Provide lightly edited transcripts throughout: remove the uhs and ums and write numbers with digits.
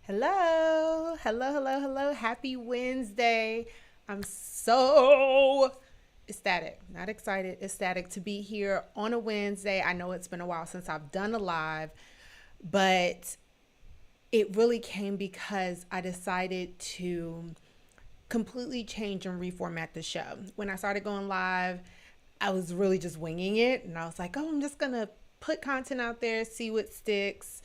Hello, hello, hello, hello. Happy Wednesday. I'm so ecstatic, not excited, ecstatic to be here on a Wednesday. I know it's been a while since I've done a live, but it really came because I decided to completely change and reformat the show. When I started going live, I was really just winging it, and I was like, oh, I'm just gonna put content out there, see what sticks,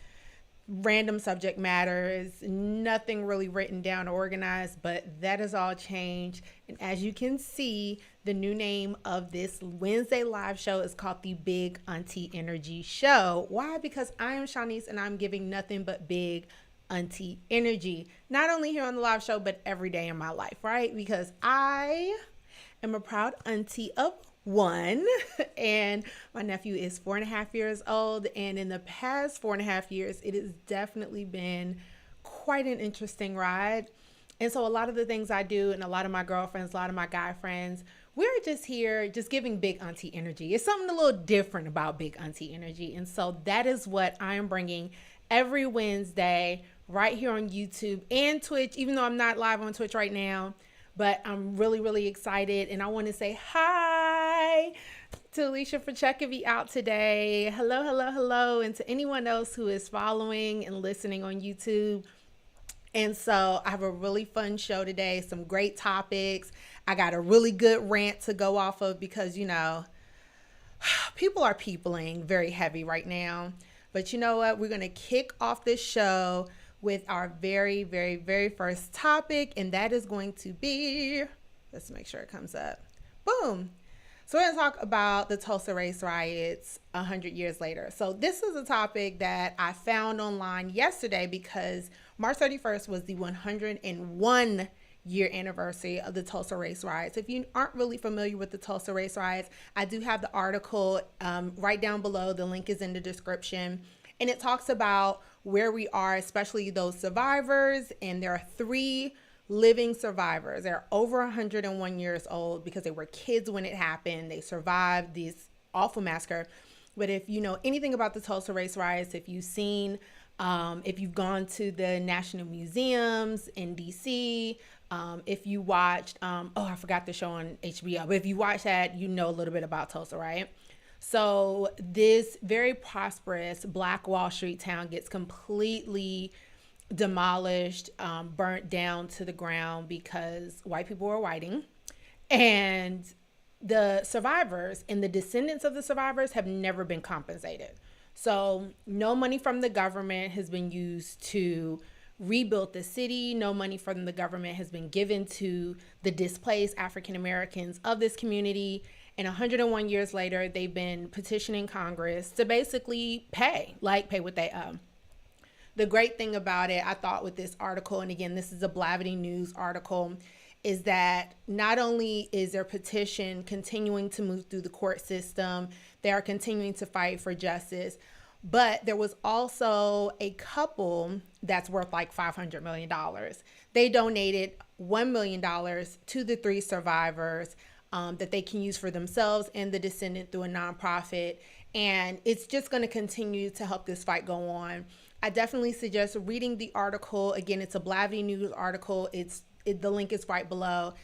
random subject matters, nothing really written down or organized, but that has all changed. And as you can see, the new name of this Wednesday live show is called the Big Auntie Energy Show. Why? Because I am Shanice and I'm giving nothing but big auntie energy, not only here on the live show, but every day in my life, right? Because I am a proud auntie of one, and my nephew is 4.5 years old. And in the past 4.5 years, it has definitely been quite an interesting ride. And so a lot of the things I do, and a lot of my girlfriends, a lot of my guy friends, we're just here just giving big auntie energy. It's something a little different about big auntie energy. And so that is what I am bringing every Wednesday right here on YouTube and Twitch, even though I'm not live on Twitch right now. But I'm really, really excited. And I want to say hi to Alicia for checking me out today. Hello, hello, hello. And to anyone else who is following and listening on YouTube. And so I have a really fun show today, some great topics. I got a really good rant to go off of because, people are peopling very heavy right now. But you know what? We're going to kick off this show with our very, very, very first topic, and that is going to be, let's make sure it comes up. Boom. So we're going to talk about the Tulsa race riots 100 years later. So this is a topic that I found online yesterday because March 31st was the 101 year anniversary of the Tulsa race riots. If you aren't really familiar with the Tulsa race riots, I do have the article right down below. The link is in the description. And it talks about where we are, especially those survivors. And there are 3 living survivors. They're over 101 years old because they were kids when it happened. They survived this awful massacre. But if you know anything about the Tulsa race riots, if you've gone to the National Museums in DC, if you watched, I forgot the show on HBO, but if you watch that, you know a little bit about Tulsa, right? So this very prosperous Black Wall Street town gets completely demolished, burnt down to the ground because white people were whiting. And the survivors and the descendants of the survivors have never been compensated. So no money from the government has been used to rebuild the city. No money from the government has been given to the displaced African Americans of this community. And 101 years later, they've been petitioning Congress to basically pay what they owe. The great thing about it, I thought, with this article, and again, this is a Blavity News article, is that not only is their petition continuing to move through the court system, they are continuing to fight for justice, but there was also a couple that's worth like $500 million. They donated $1 million to the 3 survivors that they can use for themselves and the descendant through a nonprofit. And it's just going to continue to help this fight go on. I definitely suggest reading the article. Again, it's a Blavity News article. The link is right below.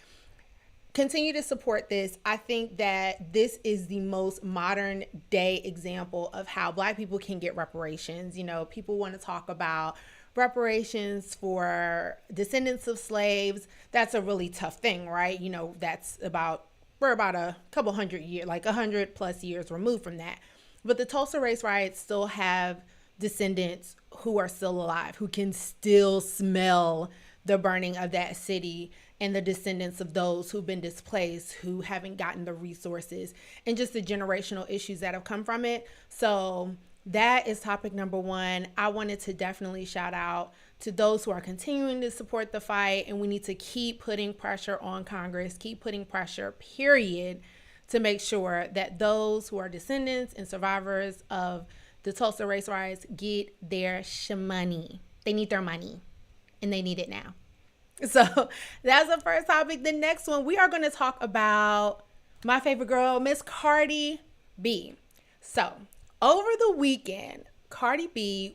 Continue to support this. I think that this is the most modern day example of how Black people can get reparations. People want to talk about reparations for descendants of slaves. That's a really tough thing, right? We're about a couple hundred years, like 100+ years removed from that. But the Tulsa race riots still have descendants who are still alive, who can still smell the burning of that city, and the descendants of those who've been displaced, who haven't gotten the resources, and just the generational issues that have come from it. So that is topic number 1. I wanted to definitely shout out to those who are continuing to support the fight, and we need to keep putting pressure on Congress, keep putting pressure, period, to make sure that those who are descendants and survivors of the Tulsa race riots get their money. They need their money, and they need it now. So that's the first topic. The next one, we are going to talk about my favorite girl, Miss Cardi B. So over the weekend, Cardi B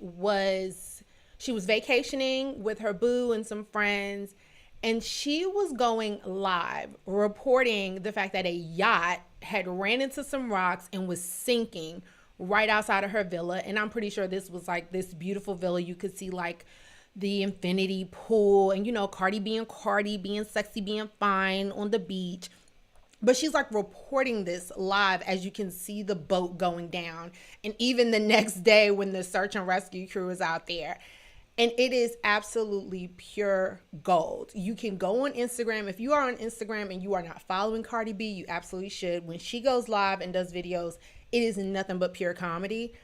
she was vacationing with her boo and some friends, and she was going live reporting the fact that a yacht had ran into some rocks and was sinking right outside of her villa. And I'm pretty sure this was like this beautiful villa. You could see like the infinity pool and, Cardi being sexy, being fine on the beach. But she's like reporting this live as you can see the boat going down. And even the next day when the search and rescue crew is out there. And it is absolutely pure gold. You can go on Instagram. If you are on Instagram and you are not following Cardi B, you absolutely should. When she goes live and does videos, it is nothing but pure comedy.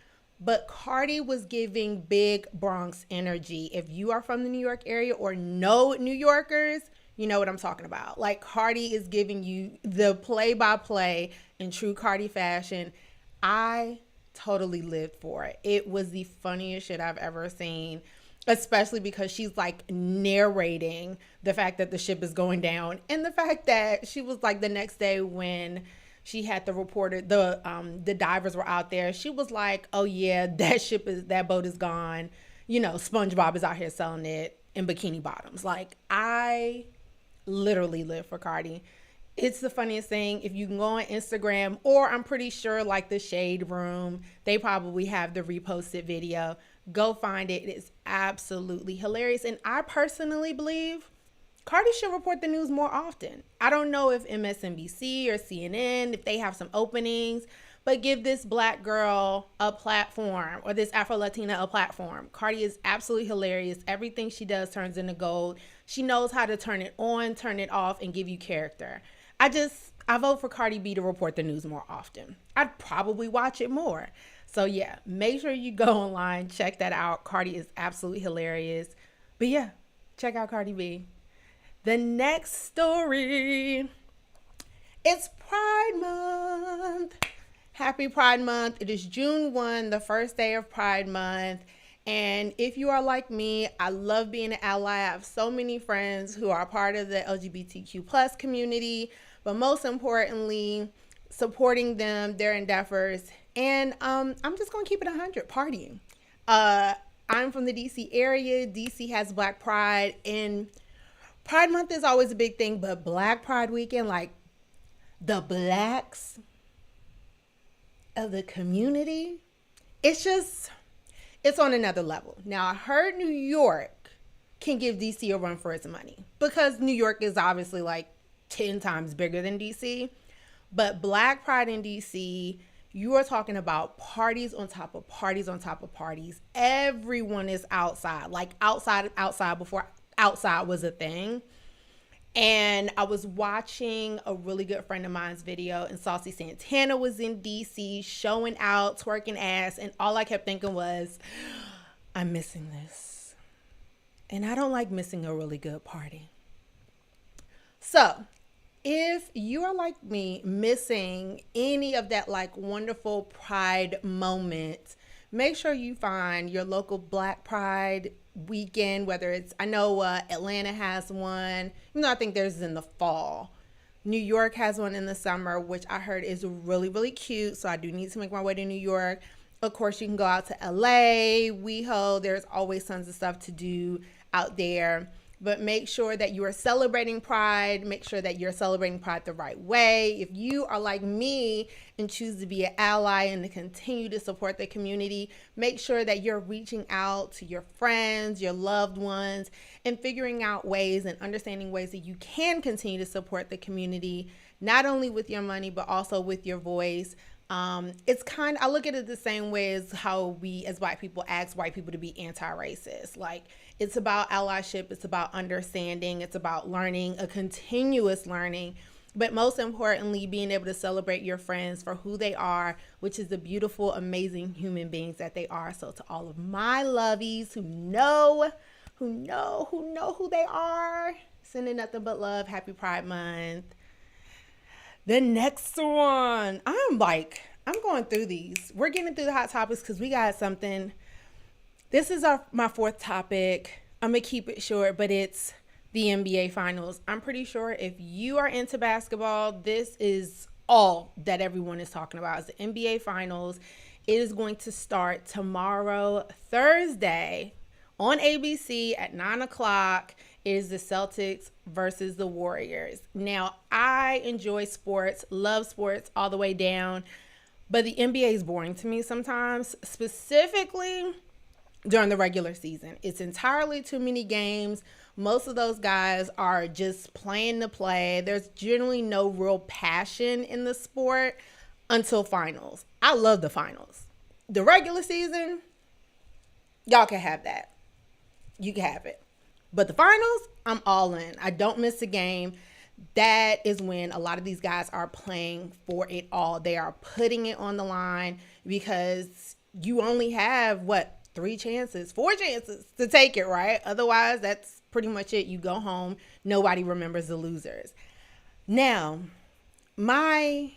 But Cardi was giving big Bronx energy. If you are from the New York area or know New Yorkers, you know what I'm talking about. Like, Cardi is giving you the play-by-play in true Cardi fashion. I totally lived for it. It was the funniest shit I've ever seen. Especially because she's like narrating the fact that the ship is going down, and the fact that she was like the next day when she had the reporter, the divers were out there. She was like, "Oh yeah, that boat is gone. SpongeBob is out here selling it in bikini bottoms." Like, I literally live for Cardi. It's the funniest thing. If you can go on Instagram, or I'm pretty sure like the Shade Room, they probably have the reposted video. Go find it. It is absolutely hilarious. And I personally believe Cardi should report the news more often. I don't know if MSNBC or CNN, if they have some openings, but give this Black girl a platform, or this Afro-Latina a platform. Cardi is absolutely hilarious. Everything she does turns into gold. She knows how to turn it on, turn it off, and give you character. I vote for Cardi B to report the news more often. I'd probably watch it more. So yeah, make sure you go online, check that out. Cardi is absolutely hilarious. But yeah, check out Cardi B. The next story, it's Pride Month. Happy Pride Month. It is June 1, the first day of Pride Month. And if you are like me, I love being an ally. I have so many friends who are part of the LGBTQ plus community, but most importantly, supporting them, their endeavors. And I'm just going to keep it 100, partying. I'm from the DC area. DC has Black Pride, and Pride Month is always a big thing, but Black Pride weekend, like the blacks of the community, it's on another level. Now, I heard New York can give DC a run for its money because New York is obviously like 10 times bigger than DC. But Black Pride in DC, you are talking about parties on top of parties on top of parties. Everyone is outside, like outside before outside was a thing. And I was watching a really good friend of mine's video, and Saucy Santana was in DC showing out, twerking ass. And all I kept thinking was, I'm missing this. And I don't like missing a really good party. So if you are like me, missing any of that like wonderful Pride moment, make sure you find your local Black Pride weekend, whether it's, I know Atlanta has one, I think theirs in the fall. New York has one in the summer, which I heard is really, really cute. So I do need to make my way to New York. Of course, you can go out to LA, WeHo. There's always tons of stuff to do out there. But make sure that you are celebrating Pride. Make sure that you're celebrating Pride the right way. If you are like me and choose to be an ally and to continue to support the community, make sure that you're reaching out to your friends, your loved ones, and figuring out ways and understanding ways that you can continue to support the community, not only with your money, but also with your voice. I look at it the same way as how we as Black people ask white people to be anti-racist. Like, it's about allyship, it's about understanding, it's about learning, a continuous learning, but most importantly, being able to celebrate your friends for who they are, which is the beautiful, amazing human beings that they are. So to all of my lovies who know who they are, sending nothing but love. Happy Pride Month. The next one, I'm going through these. We're getting through the hot topics because we got something. This is my fourth topic. I'm going to keep it short, but it's the NBA Finals. I'm pretty sure if you are into basketball, this is all that everyone is talking about is the NBA Finals. It is going to start tomorrow, Thursday, on ABC at 9 o'clock. It is the Celtics versus the Warriors. Now, I enjoy sports, love sports all the way down, but the NBA is boring to me sometimes, specifically during the regular season. It's entirely too many games. Most of those guys are just playing to play. There's generally no real passion in the sport until finals. I love the finals. The regular season, y'all can have that. You can have it. But the finals, I'm all in. I don't miss a game. That is when a lot of these guys are playing for it all. They are putting it on the line because you only have, 4 chances to take it, right? Otherwise, that's pretty much it. You go home. Nobody remembers the losers. Now, my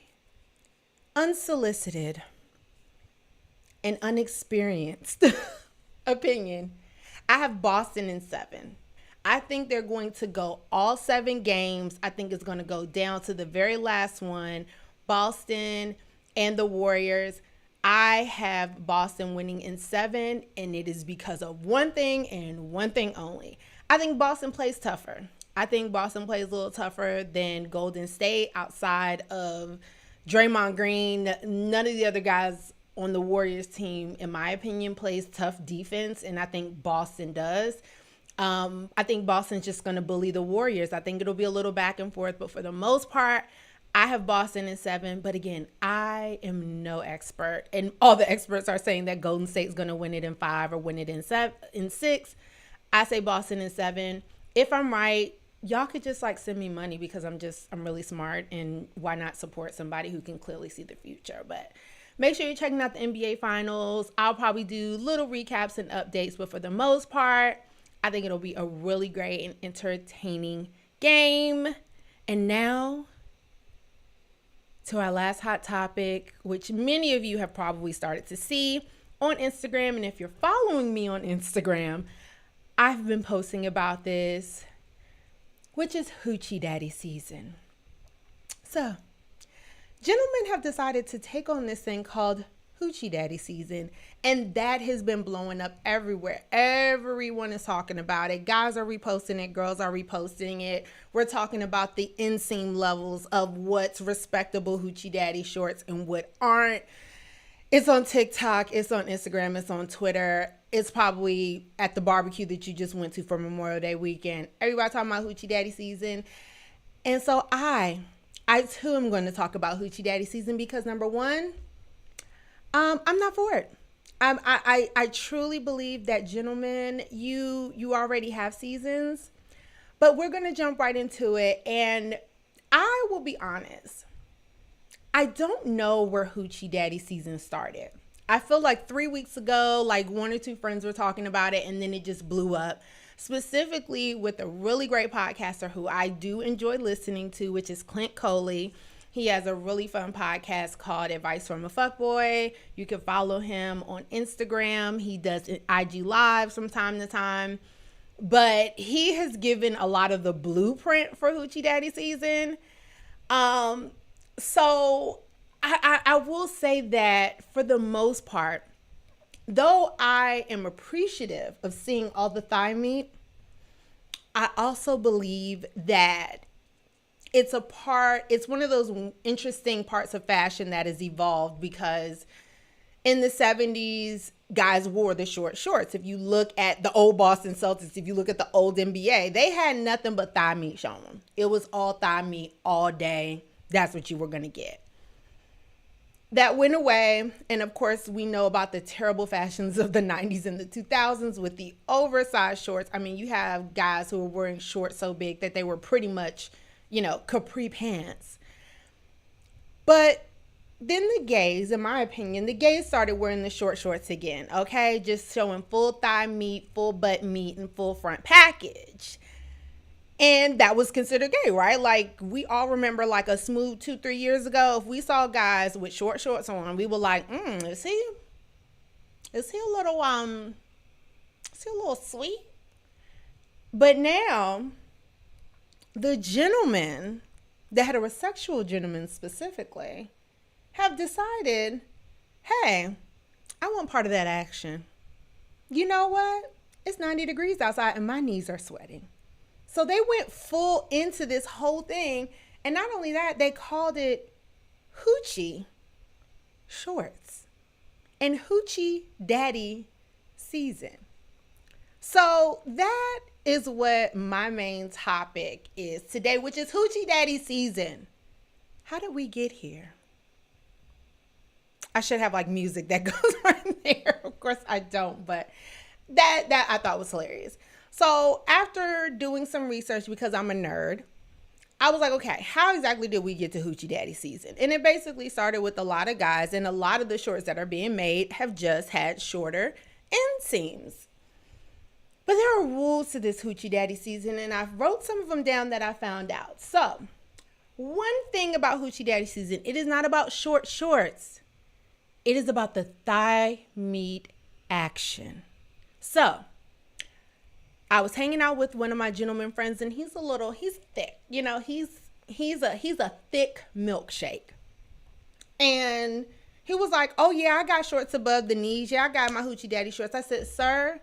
unsolicited and unexperienced opinion, I have Boston in 7. I think they're going to go all 7 games. I think it's going to go down to the very last one. Boston and the Warriors. I have Boston winning in 7, and it is because of one thing and one thing only. I think Boston plays tougher. I think Boston plays a little tougher than Golden State outside of Draymond Green. None of the other guys on the Warriors team, in my opinion, plays tough defense, and I think Boston does. I think Boston's just going to bully the Warriors. I think it'll be a little back and forth, but for the most part, I have Boston in 7. But again, I am no expert, and all the experts are saying that Golden State's going to win it in 5 or win it in 6. I say Boston in 7. If I'm right, y'all could just send me money because I'm really smart, and why not support somebody who can clearly see the future? But make sure you're checking out the NBA Finals. I'll probably do little recaps and updates, but for the most part, I think it'll be a really great and entertaining game. And now to our last hot topic, which many of you have probably started to see on Instagram. And if you're following me on Instagram, I've been posting about this, which is Hoochie Daddy season. So, gentlemen have decided to take on this thing called Hoochie Daddy season, and that has been blowing up everywhere. Everyone is talking about it. Guys are reposting it. Girls are reposting it. We're talking about the inseam levels of what's respectable Hoochie Daddy shorts and what aren't. It's on TikTok. It's on Instagram. It's on Twitter. It's probably at the barbecue that you just went to for Memorial Day weekend. Everybody talking about Hoochie Daddy season. And so I too am going to talk about Hoochie Daddy season because number one, I'm not for it. I truly believe that, gentlemen, you already have seasons, but we're going to jump right into it. And I will be honest. I don't know where Hoochie Daddy season started. I feel like 3 weeks ago, 1 or 2 friends were talking about it, and then it just blew up. Specifically with a really great podcaster who I do enjoy listening to, which is Clint Coley. He has a really fun podcast called Advice from a Fuckboy. You can follow him on Instagram. He does IG Lives from time to time. But he has given a lot of the blueprint for Hoochie Daddy season. So I will say that for the most part, though I am appreciative of seeing all the thigh meat, I also believe that it's one of those interesting parts of fashion that has evolved because in the 70s, guys wore the short shorts. If you look at the old Boston Celtics, if you look at the old NBA, they had nothing but thigh meat showing. It was all thigh meat all day. That's what you were going to get. That went away. And of course, we know about the terrible fashions of the 90s and the 2000s with the oversized shorts. I mean, you have guys who were wearing shorts so big that they were pretty much, capri pants. But then the gays, in my opinion, the gays started wearing the short shorts again, okay? Just showing full thigh meat, full butt meat, and full front package. And that was considered gay, right? We all remember a smooth 2-3 years ago, if we saw guys with short shorts on, we were like, is he a little sweet? But now, the gentlemen, the heterosexual gentlemen specifically, have decided, hey, I want part of that action. You know what? It's 90 degrees outside and my knees are sweating. So they went full into this whole thing. And not only that, they called it Hoochie shorts and Hoochie Daddy season. So that is what my main topic is today, which is Hoochie Daddy season. How did we get here? I should have like music that goes right there. Of course I don't, but that I thought was hilarious. So after doing some research, because I'm a nerd, I was like, okay, how exactly did we get to Hoochie Daddy season? And it basically started with a lot of guys, and a lot of the shorts that are being made have just had shorter inseams. But there are rules to this Hoochie Daddy season, and I wrote some of them down that I found out. So one thing about Hoochie Daddy season, it is not about short shorts. It is about the thigh meat action. So I was hanging out with one of my gentleman friends, and he's thick. You know, he's a thick milkshake. And he was like, oh yeah, I got shorts above the knees. Yeah, I got my Hoochie Daddy shorts. I said, sir,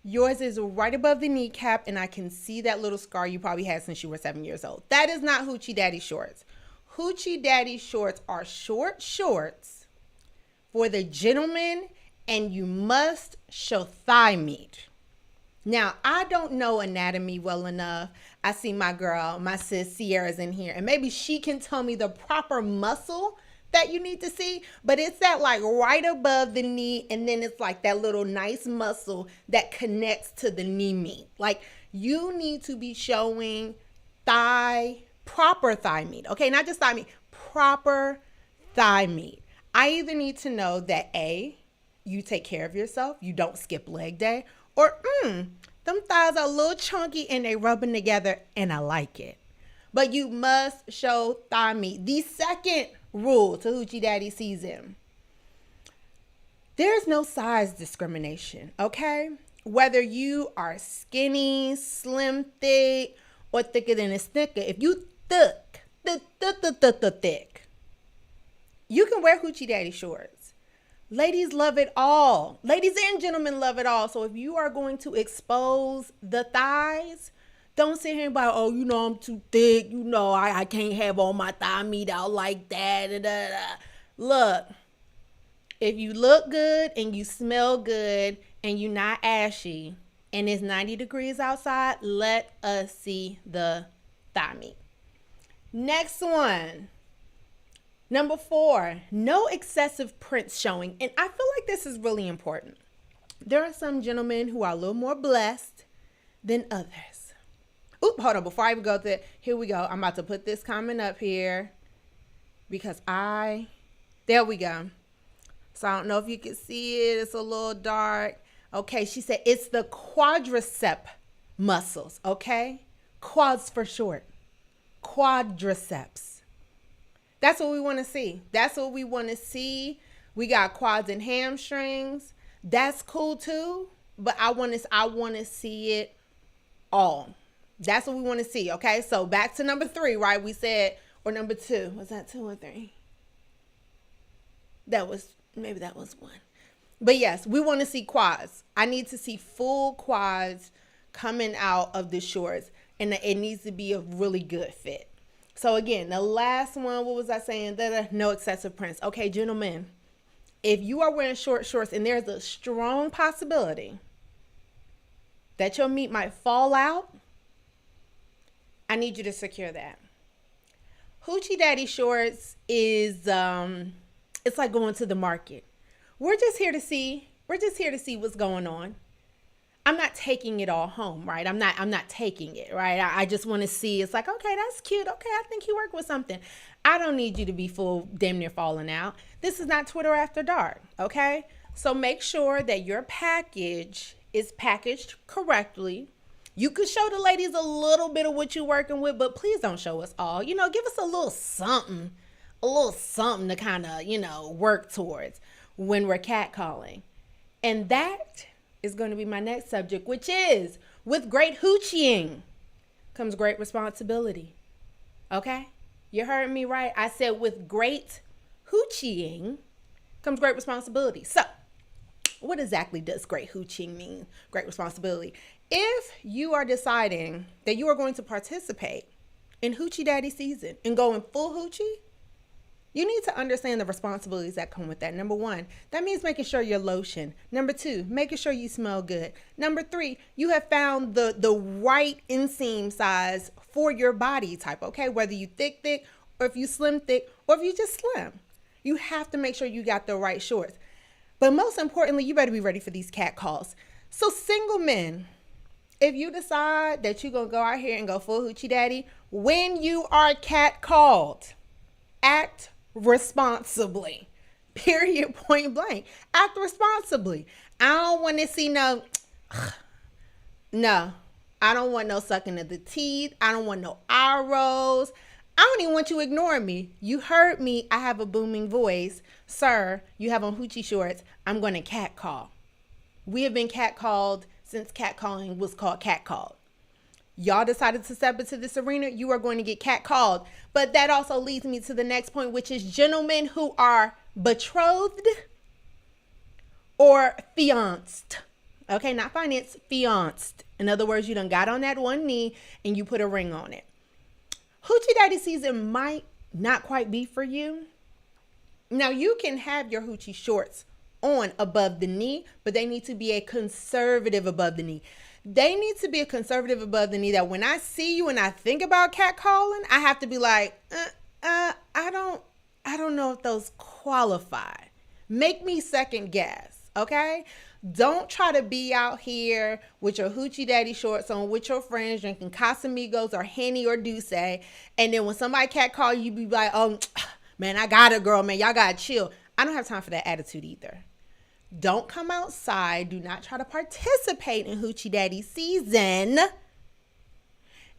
yours is right above the kneecap, and I can see that little scar you probably had since you were 7 years old. That is not Hoochie Daddy shorts. Hoochie Daddy shorts are short shorts for the gentleman, and you must show thigh meat. Now, I don't know anatomy well enough. I see my girl, my sis Sierra's in here, and maybe she can tell me the proper muscle that you need to see, but it's that like right above the knee, and then it's like that little nice muscle that connects to the knee meat. Like, you need to be showing proper thigh meat. Okay, not just thigh meat, proper thigh meat. I either need to know that A, you take care of yourself, you don't skip leg day, or them thighs are a little chunky and they rubbing together and I like it. But you must show thigh meat. The second rule to Hoochie Daddy season: there's no size discrimination, okay? Whether you are skinny, slim, thick, or thicker than a snicker, if you thick, you can wear Hoochie Daddy shorts. Ladies love it all. Ladies and gentlemen love it all. So if you are going to expose the thighs, don't sit here and be like, oh, you know, I'm too thick. You know, I can't have all my thigh meat out like that. Look, if you look good and you smell good and you're not ashy and it's 90 degrees outside, let us see the thigh meat. Next one. Number 4, no excessive prints showing. And I feel like this is really important. There are some gentlemen who are a little more blessed than others. Oop, hold on. Before I even go there, here we go. I'm about to put this comment up here because there we go. So I don't know if you can see it. It's a little dark. Okay, she said it's the quadricep muscles, okay? Quads for short. Quadriceps. That's what we want to see. That's what we want to see. We got quads and hamstrings. That's cool too. But I want to see it all. That's what we want to see. Okay. So back to number 3, right? We said, or number 2. Was that 2 or 3? Maybe that was 1. But yes, we want to see quads. I need to see full quads coming out of the shorts, and it needs to be a really good fit. So again, the last one, what was I saying? No excessive prints. Okay, gentlemen, if you are wearing short shorts and there's a strong possibility that your meat might fall out, I need you to secure that. Hoochie Daddy shorts is, it's like going to the market. We're just here to see what's going on. I'm not taking it all home, right? I'm not taking it, right? I just want to see. It's like, okay, that's cute. Okay, I think you work with something. I don't need you to be full, damn near falling out. This is not Twitter After Dark, okay? So make sure that your package is packaged correctly. You could show the ladies a little bit of what you're working with, but please don't show us all. You know, give us a little something to kind of, work towards when we're catcalling. And that is going to be my next subject, which is, with great hoochieing comes great responsibility. Okay? You heard me right. I said with great hoochieing comes great responsibility. So what exactly does great hooching mean? Great responsibility. If you are deciding that you are going to participate in Hoochie Daddy season and going full hoochie, you need to understand the responsibilities that come with that. Number one, that means making sure you're lotion. Number two, making sure you smell good. Number three, you have found the right inseam size for your body type, okay? Whether you thick, or if you slim thick, or if you just slim. You have to make sure you got the right shorts. But most importantly, you better be ready for these cat calls. So single men, if you decide that you're going to go out here and go full hoochie daddy, when you are cat called, act responsibly. Period, point blank. Act responsibly. I don't want to see no, I don't want no sucking of the teeth. I don't want no eye rolls. I don't even want you ignoring me. You heard me. I have a booming voice. Sir, you have on hoochie shorts. I'm going to cat call. We have been cat called since catcalling was called cat called. Y'all decided to step into this arena, you are going to get cat called. But that also leads me to the next point, which is gentlemen who are betrothed or fianced. Okay, not financed, fianced. In other words, you done got on that one knee and you put a ring on it. Hoochie Daddy season might not quite be for you. Now, you can have your hoochie shorts on above the knee, but they need to be a conservative above the knee. They need to be a conservative above the knee that when I see you and I think about catcalling, I have to be like, I don't know if those qualify. Make me second guess, okay? Don't try to be out here with your hoochie daddy shorts on with your friends drinking Casamigos or Henny or Douce. And then when somebody catcall you, be like, oh, man, I got it, girl, man. Y'all got to chill. I don't have time for that attitude either. Don't come outside. Do not try to participate in Hoochie Daddy season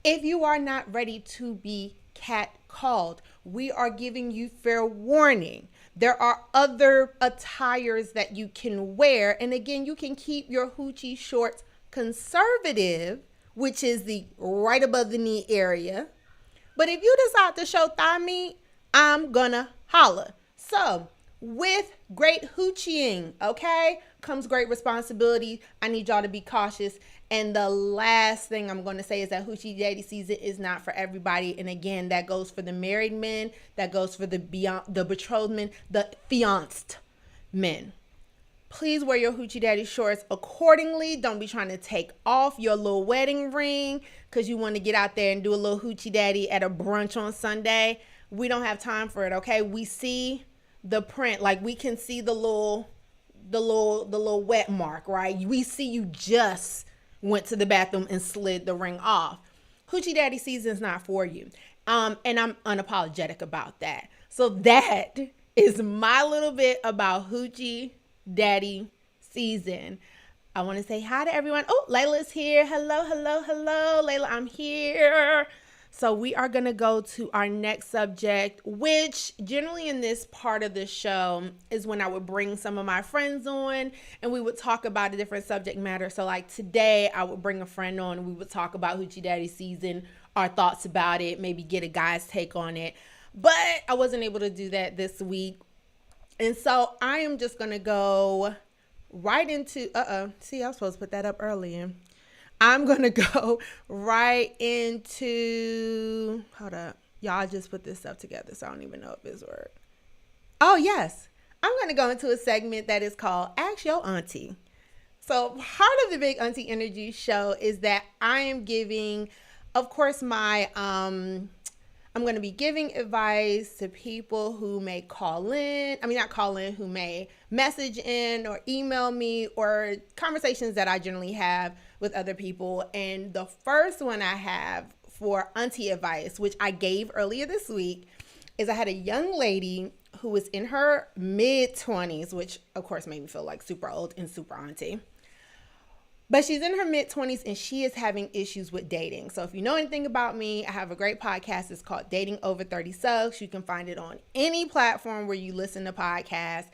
if you are not ready to be cat called. We are giving you fair warning. There are other attires that you can wear. And again, you can keep your hoochie shorts conservative, which is the right above the knee area. But if you decide to show thigh meat, I'm gonna holla. So with great hoochieing, okay, comes great responsibility. I need y'all to be cautious. And the last thing I'm going to say is that Hoochie Daddy season is not for everybody. And again, that goes for the married men, that goes for the betrothed men, the fianced men. Please wear your Hoochie Daddy shorts accordingly. Don't be trying to take off your little wedding ring because you want to get out there and do a little Hoochie Daddy at a brunch on Sunday. We don't have time for it, okay? We see the print, like we can see the little wet mark, right? We see you just went to the bathroom and slid the ring off. Hoochie Daddy season is not for you. And I'm unapologetic about that. So that is my little bit about Hoochie Daddy season. I want to say hi to everyone. Oh, Leila's here. Hello. Leila, I'm here. So we are going to go to our next subject, which generally in this part of the show is when I would bring some of my friends on and we would talk about a different subject matter. So like today, I would bring a friend on and we would talk about Hoochie Daddy season, our thoughts about it, maybe get a guy's take on it. But I wasn't able to do that this week. And so I am just going to go right into, see, I was supposed to put that up earlier. I'm going to go right into, hold up. Y'all just put this stuff together, so I don't even know if it's word. Oh, yes. I'm going to go into a segment that is called Ask Your Auntie. So part of the Big Auntie Energy show is that I am giving, of course, I'm going to be giving advice to people who may who may message in or email me or conversations that I generally have with other people. And the first one I have for auntie advice, which I gave earlier this week, is I had a young lady who was in her mid-20s, which of course made me feel like super old and super auntie. But she's in her mid-20s and she is having issues with dating. So if you know anything about me, I have a great podcast. It's called Dating Over 30 Sucks. You can find it on any platform where you listen to podcasts.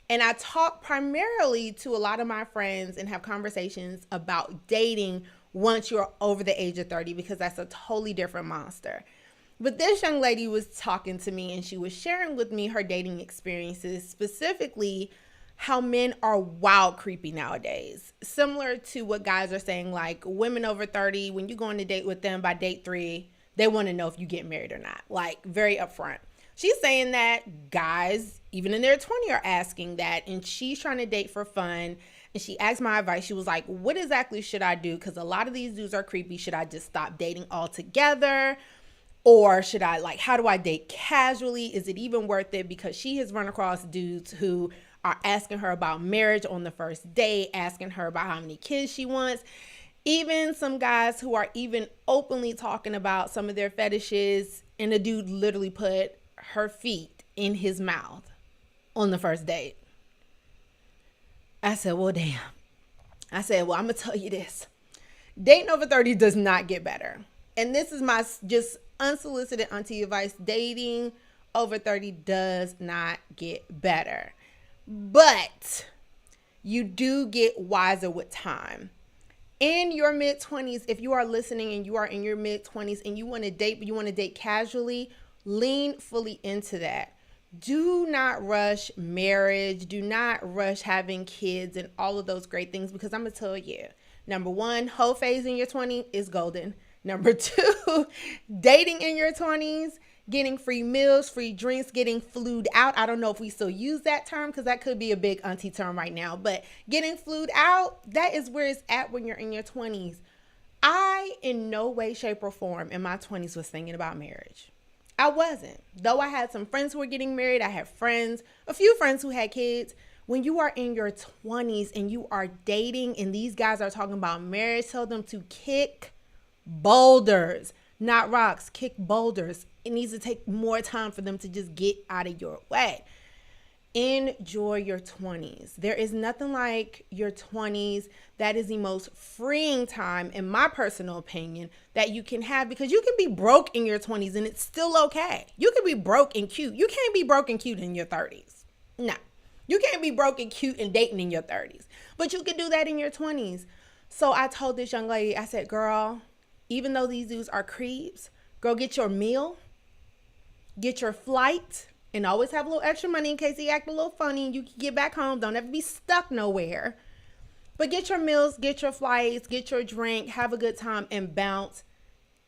And I talk primarily to a lot of my friends and have conversations about dating once you're over the age of 30, because that's a totally different monster. But this young lady was talking to me and she was sharing with me her dating experiences, specifically how men are wild creepy nowadays. Similar to what guys are saying, like women over 30, when you go on a date with them by date 3, they want to know if you get married or not. Like very upfront. She's saying that guys, even in their 20, are asking that, and she's trying to date for fun. And she asked my advice. She was like, what exactly should I do? Because a lot of these dudes are creepy. Should I just stop dating altogether? Or should I, like, how do I date casually? Is it even worth it? Because she has run across dudes who are asking her about marriage on the first date, asking her about how many kids she wants. Even some guys who are even openly talking about some of their fetishes, and the dude literally put her feet in his mouth on the first date. I said, well, damn. I said, well, I'm going to tell you this. Dating over 30 does not get better. And this is my just unsolicited auntie advice. Dating over 30 does not get better. But you do get wiser with time. In your mid-20s, if you are listening and you are in your mid-20s and you want to date, but you want to date casually, lean fully into that. Do not rush marriage. Do not rush having kids and all of those great things, because I'm going to tell you, number one, whole phase in your 20s is golden. Number two, dating in your 20s, getting free meals, free drinks, getting flued out. I don't know if we still use that term, because that could be a big auntie term right now. But getting flued out, that is where it's at when you're in your 20s. I, in no way, shape, or form in my 20s was thinking about marriage. I wasn't. Though I had some friends who were getting married. I had friends, a few friends who had kids. When you are in your 20s and you are dating and these guys are talking about marriage, tell them to kick boulders, not rocks, kick boulders. It needs to take more time for them to just get out of your way. Enjoy your 20s. There is nothing like your 20s. That is the most freeing time, in my personal opinion, that you can have, because you can be broke in your 20s and it's still okay. You can be broke and cute. You can't be broke and cute in your 30s. No, you can't be broke and cute and dating in your 30s, but you can do that in your 20s. So I told this young lady, I said, girl, even though these dudes are creeps, girl, get your meal, get your flight, and always have a little extra money in case he act a little funny and you can get back home. Don't ever be stuck nowhere. But get your meals, get your flights, get your drink, have a good time, and bounce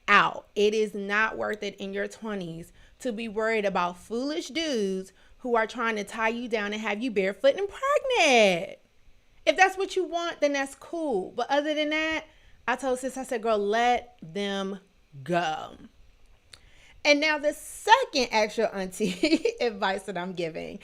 out. It is not worth it in your 20s to be worried about foolish dudes who are trying to tie you down and have you barefoot and pregnant. If that's what you want, then that's cool. But other than that, I told sis, I said, girl, let them go. And now the second actual auntie advice that I'm giving,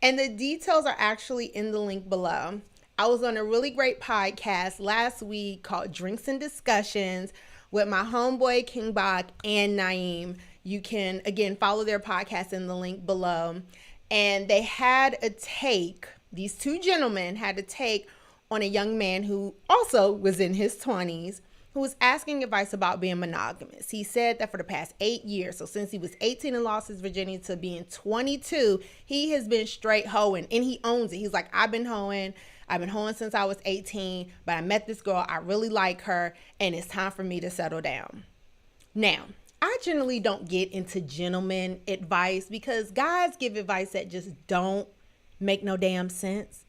and the details are actually in the link below. I was on a really great podcast last week called Drinks and Discussions with my homeboy King Bach and Naeem. You can, again, follow their podcast in the link below. And they had a take, these two gentlemen had a take on a young man who also was in his 20s, who was asking advice about being monogamous. He said that for the past 8 years, so since he was 18 and lost his virginity to being 22, he has been straight hoeing, and he owns it. He's like, I've been hoeing since I was 18, but I met this girl, I really like her, and it's time for me to settle down. Now, I generally don't get into gentleman advice because guys give advice that just don't make no damn sense.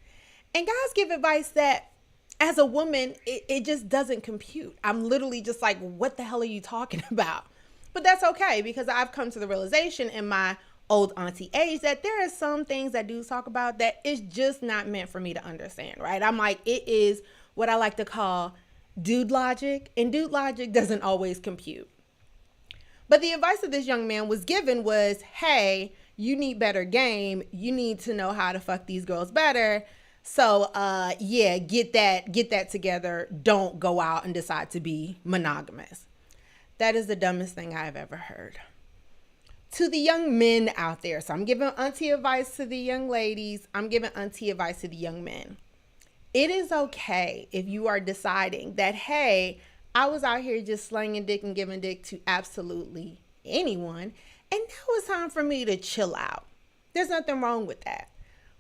And guys give advice that, as a woman, it just doesn't compute. I'm literally just like, what the hell are you talking about? But that's okay, because I've come to the realization in my old auntie age that there are some things that dudes talk about that is just not meant for me to understand, right? I'm like, it is what I like to call dude logic, and dude logic doesn't always compute. But the advice that this young man was given was, hey, you need better game. You need to know how to fuck these girls better. So, yeah, get that together. Don't go out and decide to be monogamous. That is the dumbest thing I've ever heard. To the young men out there, so I'm giving auntie advice to the young ladies. I'm giving auntie advice to the young men. It is okay if you are deciding that, hey, I was out here just slanging dick and giving dick to absolutely anyone, and now it's time for me to chill out. There's nothing wrong with that.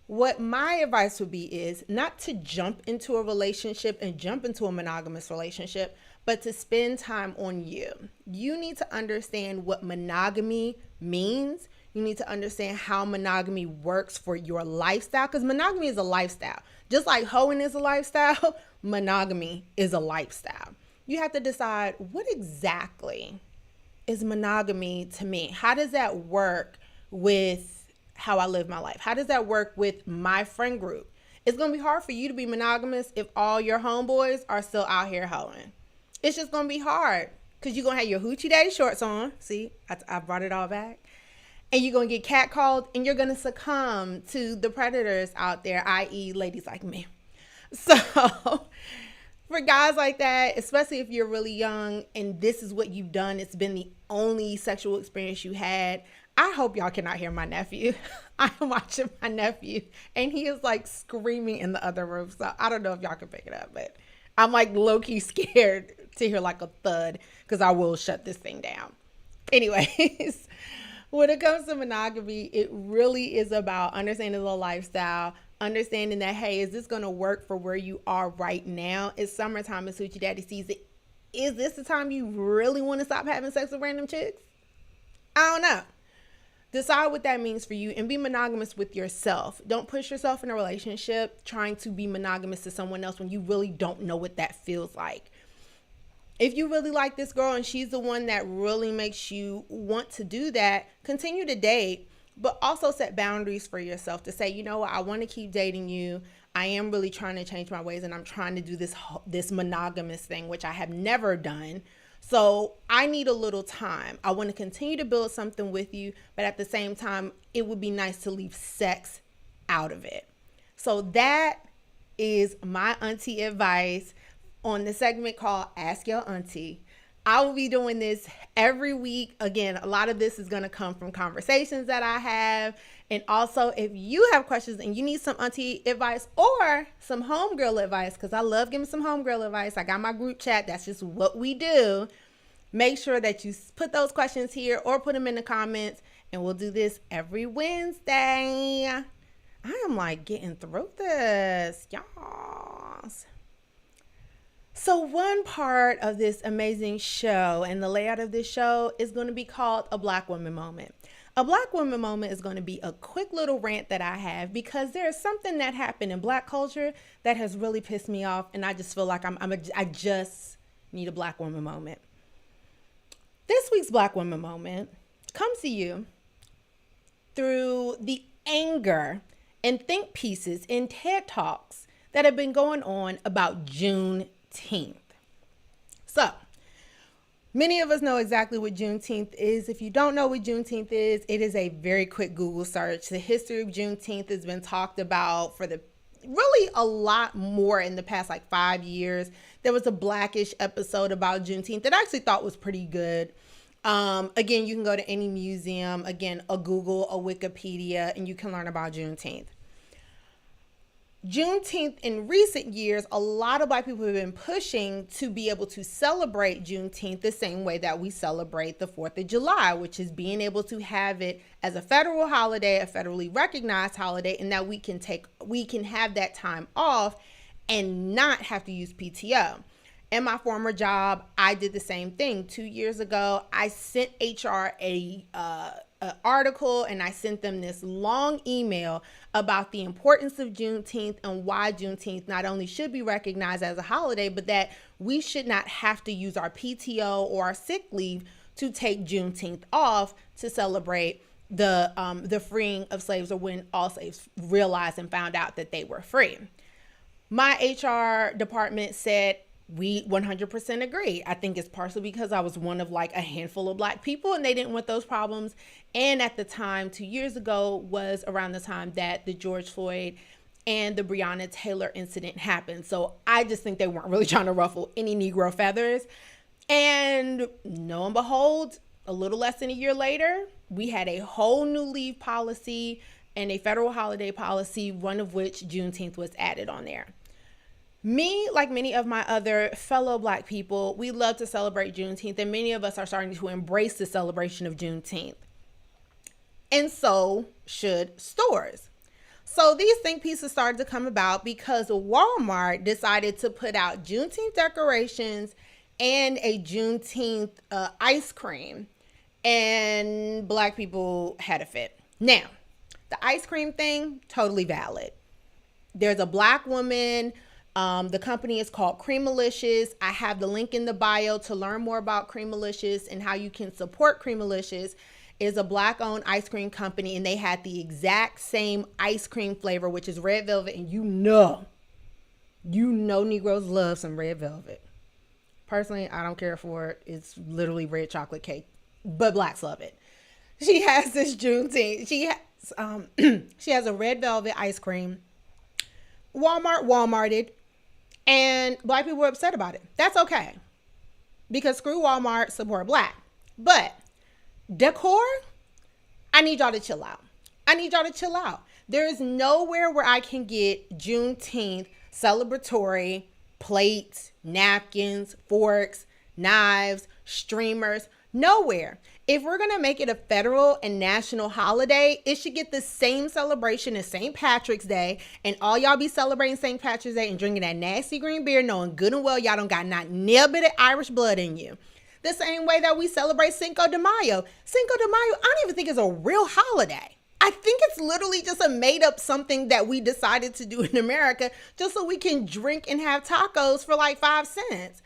What my advice would be is not to jump into a relationship and jump into a monogamous relationship, but to spend time on you. You need to understand what monogamy means. You need to understand how monogamy works for your lifestyle, because monogamy is a lifestyle. Just like hoeing is a lifestyle, monogamy is a lifestyle. You have to decide, what exactly is monogamy to me? How does that work with how I live my life? How does that work with my friend group? It's going to be hard for you to be monogamous if all your homeboys are still out here hoeing. It's just going to be hard because you're going to have your Hoochie Daddy shorts on. See, I brought it all back. And you're going to get catcalled and you're going to succumb to the predators out there, i.e. ladies like me. So for guys like that, especially if you're really young and this is what you've done, it's been the only sexual experience you had, I hope y'all cannot hear my nephew. I'm watching my nephew and he is like screaming in the other room. So I don't know if y'all can pick it up, but I'm like low-key scared to hear like a thud because I will shut this thing down. Anyways, when it comes to monogamy, it really is about understanding the lifestyle, understanding that, hey, is this going to work for where you are right now? It's summertime, it's Hoochie Daddy season. Is this the time you really want to stop having sex with random chicks? I don't know. Decide what that means for you and be monogamous with yourself. Don't push yourself in a relationship trying to be monogamous to someone else when you really don't know what that feels like. If you really like this girl and she's the one that really makes you want to do that, continue to date, but also set boundaries for yourself to say, you know what, I want to keep dating you. I am really trying to change my ways and I'm trying to do this monogamous thing, which I have never done. So I need a little time. I want to continue to build something with you, but at the same time, it would be nice to leave sex out of it. So that is my auntie advice on the segment called Ask Your Auntie. I will be doing this every week. Again, a lot of this is going to come from conversations that I have. And also, if you have questions and you need some auntie advice or some homegirl advice, because I love giving some homegirl advice. I got my group chat. That's just what we do. Make sure that you put those questions here or put them in the comments. And we'll do this every Wednesday. I am like getting through this, y'all. So one part of this amazing show and the layout of this show is going to be called a Black Woman Moment. A Black Woman Moment is going to be a quick little rant that I have because there's something that happened in Black culture that has really pissed me off, and I just feel like I just need a Black Woman Moment. This week's Black Woman Moment comes to you through the anger and think pieces in TED Talks that have been going on about Juneteenth. So many of us know exactly what Juneteenth is. If you don't know what Juneteenth is, it is a very quick Google search. The history of Juneteenth has been talked about for really a lot more in the past 5 years. There was a Blackish episode about Juneteenth that I actually thought was pretty good. Again, you can go to any museum, again, a Google, a Wikipedia, and you can learn about Juneteenth. Juneteenth, in recent years, a lot of Black people have been pushing to be able to celebrate Juneteenth the same way that we celebrate the 4th of July, which is being able to have it as a federal holiday, a federally recognized holiday, and that we can have that time off and not have to use PTO. In my former job, I did the same thing. 2 years ago, I sent HR an article and I sent them this long email about the importance of Juneteenth and why Juneteenth not only should be recognized as a holiday, but that we should not have to use our PTO or our sick leave to take Juneteenth off to celebrate the freeing of slaves, or when all slaves realized and found out that they were free. My HR department said, we 100% agree. I think it's partially because I was one of a handful of Black people and they didn't want those problems. And at the time, 2 years ago, was around the time that the George Floyd and the Breonna Taylor incident happened. So I just think they weren't really trying to ruffle any Negro feathers. And lo and behold, a little less than a year later, we had a whole new leave policy and a federal holiday policy, one of which Juneteenth was added on there. Me, like many of my other fellow Black people, we love to celebrate Juneteenth, and many of us are starting to embrace the celebration of Juneteenth. And so should stores. So these think pieces started to come about because Walmart decided to put out Juneteenth decorations and a Juneteenth ice cream. and black people had a fit. Now, the ice cream thing, totally valid. There's a black woman. The company is called Creamalicious. I have the link in the bio to learn more about Creamalicious and how you can support Creamalicious. Is a black-owned ice cream company, and they had the exact same ice cream flavor, which is red velvet, and you know Negroes love some red velvet. Personally, I don't care for it. It's literally red chocolate cake, but blacks love it. She has this Juneteenth. She has a red velvet ice cream. Walmarted, and black people were upset about it. That's okay, because screw Walmart, support black. But decor, I need y'all to chill out. There is nowhere where I can get Juneteenth celebratory plates, napkins, forks, knives, streamers. Nowhere. If we're going to make it a federal and national holiday, it should get the same celebration as St. Patrick's Day, and all y'all be celebrating St. Patrick's Day and drinking that nasty green beer, knowing good and well y'all don't got not near bit of Irish blood in you. The same way that we celebrate Cinco de Mayo. Cinco de Mayo, I don't even think it's a real holiday. I think it's literally just a made up something that we decided to do in America just so we can drink and have tacos for like 5 cents.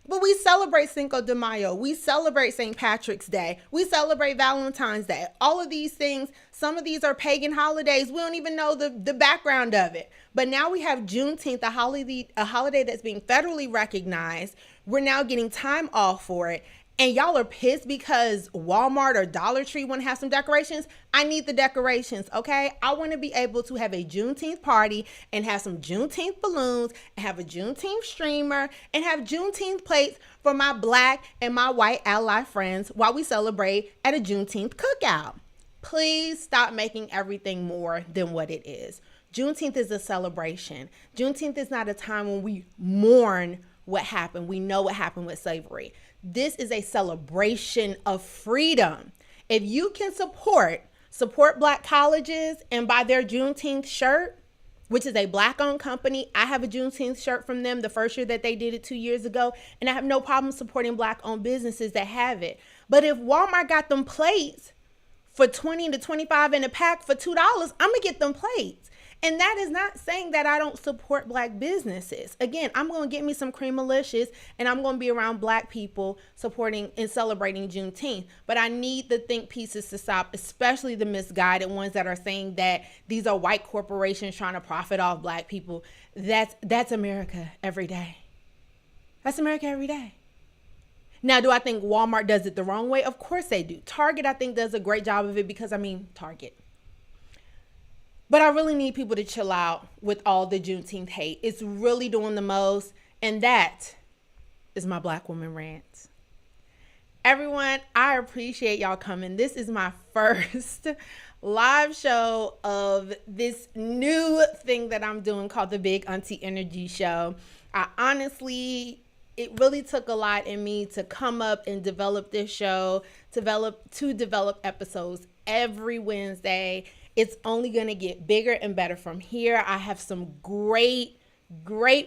But we celebrate Cinco de Mayo. We celebrate St. Patrick's Day. We celebrate Valentine's Day. All of these things, some of these are pagan holidays. We don't even know the background of it. But now we have Juneteenth, a holiday that's being federally recognized. We're now getting time off for it. And y'all are pissed because Walmart or Dollar Tree want to have some decorations. I need the decorations, okay? I want to be able to have a Juneteenth party and have some Juneteenth balloons and have a Juneteenth streamer and have Juneteenth plates for my black and my white ally friends while we celebrate at a Juneteenth cookout. Please stop making everything more than what it is. Juneteenth is a celebration. Juneteenth is not a time when we mourn what happened. We know what happened with slavery. This is a celebration of freedom. If you can support black colleges and buy their Juneteenth shirt, which is a black-owned company. I have a Juneteenth shirt from them the first year that they did it 2 years ago, and I have no problem supporting black-owned businesses that have it. But if Walmart got them plates for $20 to $25 in a pack for $2, I'm going to get them plates. And that is not saying that I don't support black businesses. Again, I'm going to get me some Creamalicious, and I'm going to be around black people supporting and celebrating Juneteenth. But I need the think pieces to stop, especially the misguided ones that are saying that these are white corporations trying to profit off black people. That's America every day. That's America every day. Now, do I think Walmart does it the wrong way? Of course they do. Target, I think, does a great job of it because, Target. But I really need people to chill out with all the Juneteenth hate. It's really doing the most. And that is my black woman rant. Everyone, I appreciate y'all coming. This is my first live show of this new thing that I'm doing called the Big Auntie Energy Show. It really took a lot in me to come up and develop this show, to develop episodes every Wednesday. It's only going to get bigger and better from here. I have some great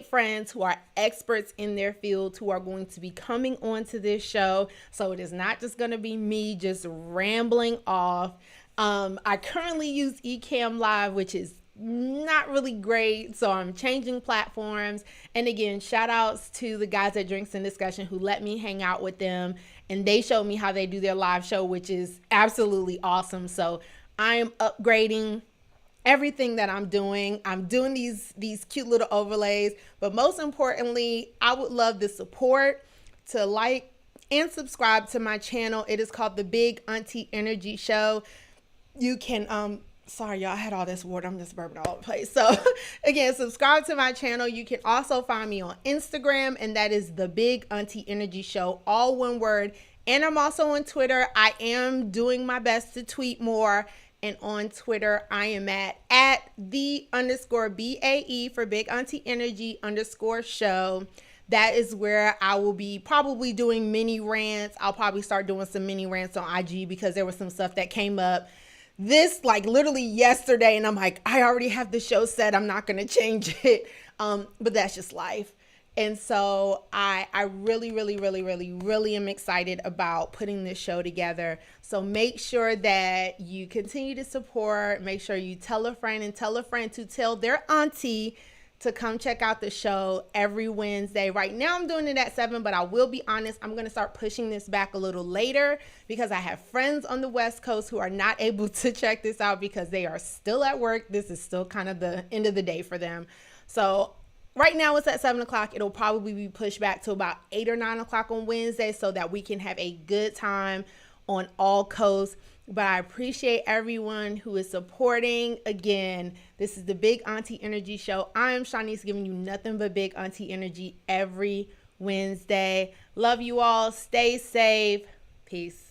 friends who are experts in their field who are going to be coming onto this show. So it is not just going to be me just rambling off. I currently use Ecamm Live, which is not really great. So I'm changing platforms. And again, shout outs to the guys at Drinks and Discussion who let me hang out with them. And they showed me how they do their live show, which is absolutely awesome. So I am upgrading everything that I'm doing. I'm doing these cute little overlays, but most importantly, I would love the support to like and subscribe to my channel. It is called the Big Auntie Energy Show. You can, sorry y'all, I had all this water. I'm just burping all over the place. So again, subscribe to my channel. You can also find me on Instagram, and that is the Big Auntie Energy Show, all one word. And I'm also on Twitter. I am doing my best to tweet more. And on Twitter, I am at @the_BAE for Big Auntie Energy _show. That is where I will be probably doing mini rants. I'll probably start doing some mini rants on IG because there was some stuff that came up this like literally yesterday. And I'm like, I already have the show set. I'm not going to change it. But that's just life. And so I really, really, really, really, really am excited about putting this show together. So make sure that you continue to support. Make sure you tell a friend and tell a friend to tell their auntie to come check out the show every Wednesday. Right now I'm doing it at 7, but I will be honest, I'm going to start pushing this back a little later because I have friends on the West Coast who are not able to check this out because they are still at work. This is still kind of the end of the day for them. So right now it's at 7 o'clock. It'll probably be pushed back to about 8 or 9 o'clock on Wednesday so that we can have a good time on all coasts. But I appreciate everyone who is supporting. Again, this is the Big Auntie Energy Show. I am Shanice, giving you nothing but Big Auntie Energy every Wednesday. Love you all. Stay safe. Peace.